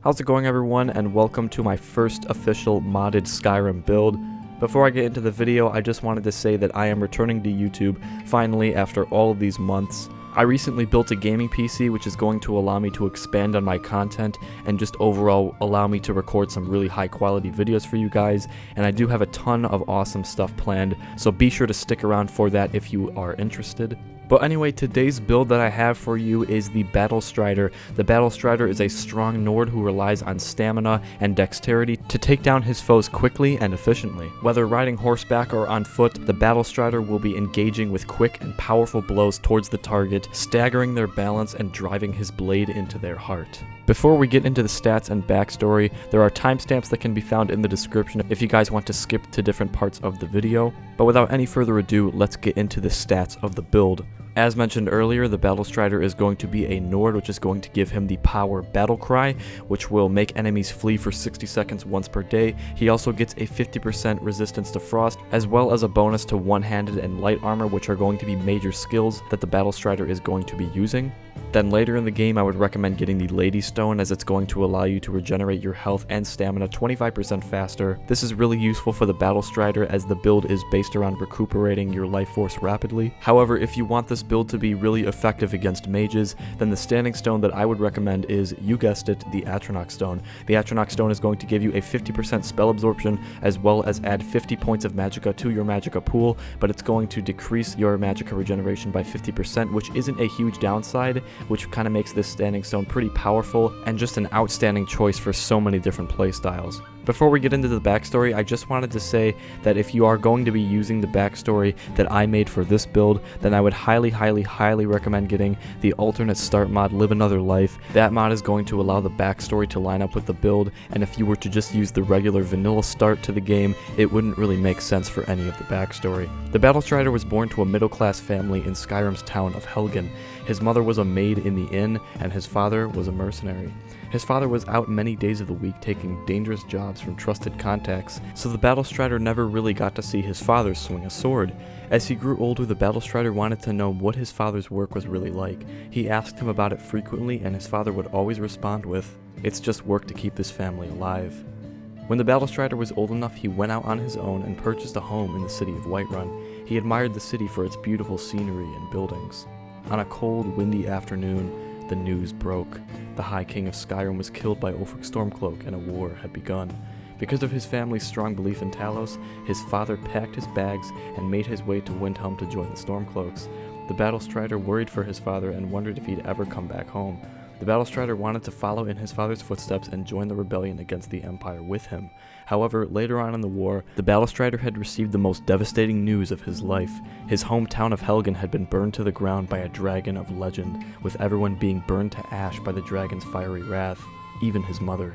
How's it going, everyone, and welcome to my first official modded Skyrim build. Before I get into the video, I just wanted to say that I am returning to YouTube, finally, after all of these months. I recently built a gaming PC which is going to allow me to expand on my content and just overall allow me to record some really high quality videos for you guys, and I do have a ton of awesome stuff planned, so be sure to stick around for that if you are interested. But anyway, today's build that I have for you is the Battlestrider. The Battlestrider is a strong Nord who relies on stamina and dexterity to take down his foes quickly and efficiently. Whether riding horseback or on foot, the Battlestrider will be engaging with quick and powerful blows towards the target, staggering their balance and driving his blade into their heart. Before we get into the stats and backstory, there are timestamps that can be found in the description if you guys want to skip to different parts of the video. But without any further ado, let's get into the stats of the build. As mentioned earlier, the Battlestrider is going to be a Nord, which is going to give him the power Battle Cry, which will make enemies flee for 60 seconds once per day. He also gets a 50% resistance to frost, as well as a bonus to one-handed and light armor, which are going to be major skills that the Battlestrider is going to be using. Then later in the game, I would recommend getting the Lady Stone, as it's going to allow you to regenerate your health and stamina 25% faster. This is really useful for the Battlestrider as the build is based around recuperating your life force rapidly. However, if you want this build to be really effective against mages, then the standing stone that I would recommend is, you guessed it, the Atronach Stone. The Atronach Stone is going to give you a 50% spell absorption, as well as add 50 points of magicka to your magicka pool, but it's going to decrease your magicka regeneration by 50%, which isn't a huge downside, which kind of makes this standing stone pretty powerful and just an outstanding choice for so many different playstyles. Before we get into the backstory, I just wanted to say that if you are going to be using the backstory that I made for this build, then I would highly recommend getting the alternate start mod, Live Another Life. That mod is going to allow the backstory to line up with the build, and if you were to just use the regular vanilla start to the game, it wouldn't really make sense for any of the backstory. The Battlestrider was born to a middle-class family in Skyrim's town of Helgen. His mother was a maid in the inn, and his father was a mercenary. His father was out many days of the week taking dangerous jobs from trusted contacts, so the Battlestrider never really got to see his father swing a sword. As he grew older, the Battlestrider wanted to know what his father's work was really like. He asked him about it frequently, and his father would always respond with, "It's just work to keep this family alive." When the Battlestrider was old enough, he went out on his own and purchased a home in the city of Whiterun. He admired the city for its beautiful scenery and buildings. On a cold, windy afternoon, the news broke. The High King of Skyrim was killed by Ulfric Stormcloak, and a war had begun. Because of his family's strong belief in Talos, his father packed his bags and made his way to Windhelm to join the Stormcloaks. The Battlestrider worried for his father and wondered if he'd ever come back home. The Battlestrider wanted to follow in his father's footsteps and join the rebellion against the Empire with him. However, later on in the war, the Battlestrider had received the most devastating news of his life. His hometown of Helgen had been burned to the ground by a dragon of legend, with everyone being burned to ash by the dragon's fiery wrath, even his mother.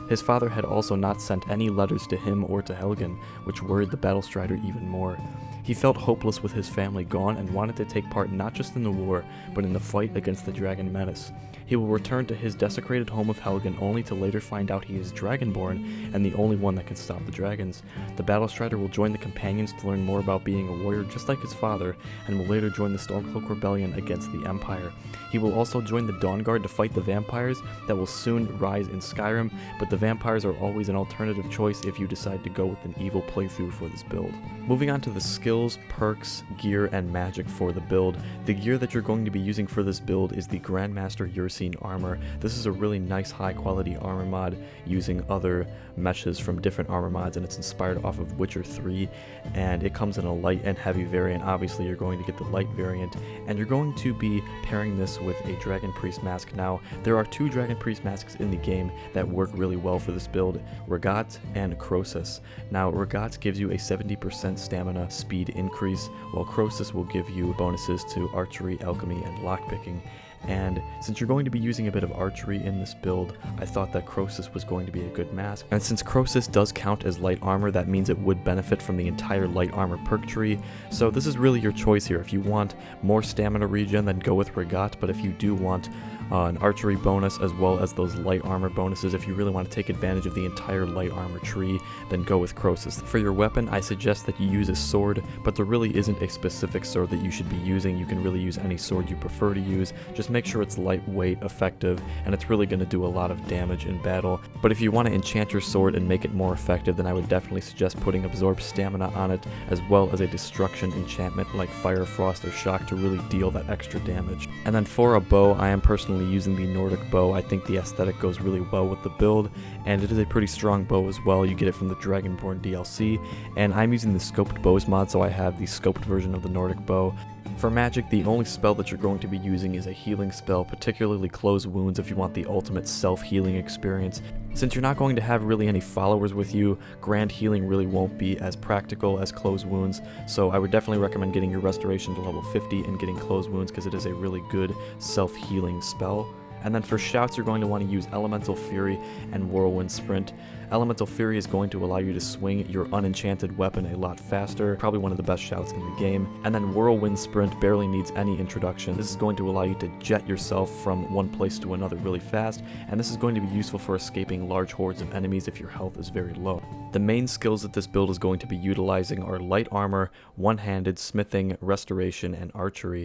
His father had also not sent any letters to him or to Helgen, which worried the Battlestrider even more. He felt hopeless with his family gone and wanted to take part not just in the war, but in the fight against the dragon menace. He will return to his desecrated home of Helgen only to later find out he is Dragonborn and the only one that can stop the dragons. The Battlestrider will join the companions to learn more about being a warrior just like his father, and will later join the Stormcloak Rebellion against the Empire. He will also join the Dawnguard to fight the vampires that will soon rise in Skyrim, but the vampires are always an alternative choice if you decide to go with an evil playthrough for this build. Moving on to the skills, perks, gear, and magic for the build. The gear that you're going to be using for this build is the Grandmaster Ursine armor. This is a really nice high quality armor mod using other meshes from different armor mods, and it's inspired off of Witcher 3, and it comes in a light and heavy variant. Obviously you're going to get the light variant, and you're going to be pairing this with a Dragon Priest mask. Now, there are two Dragon Priest masks in the game that work really well for this build, Regat and Croesus. Now, Regat gives you a 70% stamina speed increase, while Croesus will give you bonuses to archery, alchemy, and lockpicking. And since you're going to be using a bit of archery in this build, I thought that Croesus was going to be a good mask. And since Croesus does count as light armor, that means it would benefit from the entire light armor perk tree. So this is really your choice here. If you want more stamina regen, then go with Regat, but if you do want an archery bonus, as well as those light armor bonuses. If you really want to take advantage of the entire light armor tree, then go with Croesus. For your weapon, I suggest that you use a sword, but there really isn't a specific sword that you should be using. You can really use any sword you prefer to use. Just make sure it's lightweight, effective, and it's really going to do a lot of damage in battle. But if you want to enchant your sword and make it more effective, then I would definitely suggest putting Absorb Stamina on it, as well as a Destruction enchantment like Fire, Frost, or Shock to really deal that extra damage. And then for a bow, I am personally using the Nordic bow. I think the aesthetic goes really well with the build, and it is a pretty strong bow as well. You get it from the Dragonborn DLC, and I'm using the Scoped Bows mod, so I have the scoped version of the Nordic bow. For magic, the only spell that you're going to be using is a healing spell, particularly Close Wounds if you want the ultimate self-healing experience. Since you're not going to have really any followers with you, Grand Healing really won't be as practical as Close Wounds, so I would definitely recommend getting your Restoration to level 50 and getting Close Wounds because it is a really good self-healing spell. And then for shouts, you're going to want to use Elemental Fury and Whirlwind Sprint. Elemental Fury is going to allow you to swing your unenchanted weapon a lot faster, probably one of the best shouts in the game. And then Whirlwind Sprint barely needs any introduction. This is going to allow you to jet yourself from one place to another really fast, and this is going to be useful for escaping large hordes of enemies if your health is very low. The main skills that this build is going to be utilizing are Light Armor, One-Handed, Smithing, Restoration, and Archery.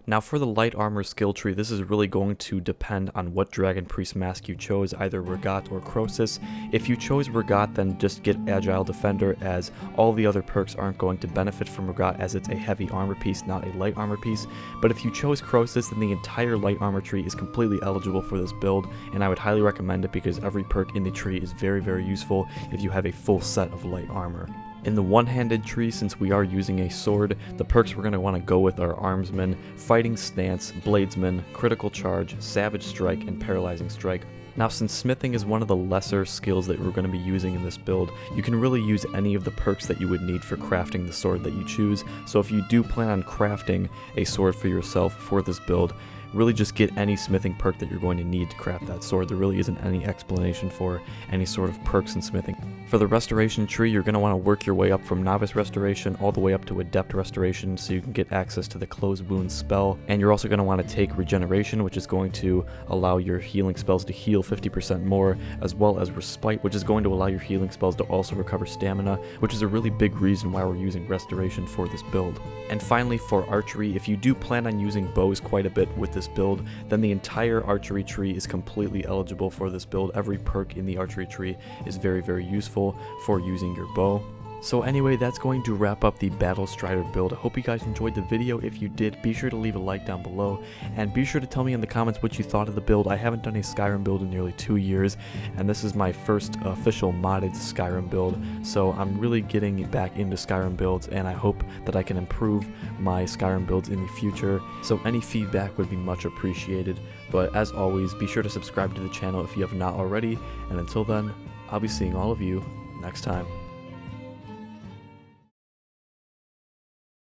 Now for the light armor skill tree, this is really going to depend on what Dragon Priest mask you chose, either Regat or Croesus. If you chose Regat, then just get Agile Defender, as all the other perks aren't going to benefit from Regat, as it's a heavy armor piece, not a light armor piece. But if you chose Croesus, then the entire light armor tree is completely eligible for this build, and I would highly recommend it because every perk in the tree is very, very useful if you have a full set of light armor. In the one-handed tree, since we are using a sword, the perks we're going to want to go with are Armsman, Fighting Stance, Bladesman, Critical Charge, Savage Strike, and Paralyzing Strike. Now, since smithing is one of the lesser skills that we're going to be using in this build, you can really use any of the perks that you would need for crafting the sword that you choose. So if you do plan on crafting a sword for yourself for this build, really just get any smithing perk that you're going to need to craft that sword. There really isn't any explanation for any sort of perks in smithing. For the restoration tree, you're going to want to work your way up from novice restoration all the way up to adept restoration so you can get access to the Close Wounds spell. And you're also going to want to take regeneration, which is going to allow your healing spells to heal 50% more, as well as respite, which is going to allow your healing spells to also recover stamina, which is a really big reason why we're using restoration for this build. And finally, for archery, if you do plan on using bows quite a bit with this build, then the entire archery tree is completely eligible for this build. Every perk in the archery tree is very, very useful for using your bow. So anyway, that's going to wrap up the Battlestrider build. I hope you guys enjoyed the video. If you did, be sure to leave a like down below, and be sure to tell me in the comments what you thought of the build. I haven't done a Skyrim build in nearly 2 years, and this is my first official modded Skyrim build, so I'm really getting back into Skyrim builds, and I hope that I can improve my Skyrim builds in the future, so any feedback would be much appreciated. But as always, be sure to subscribe to the channel if you have not already, and until then, I'll be seeing all of you next time.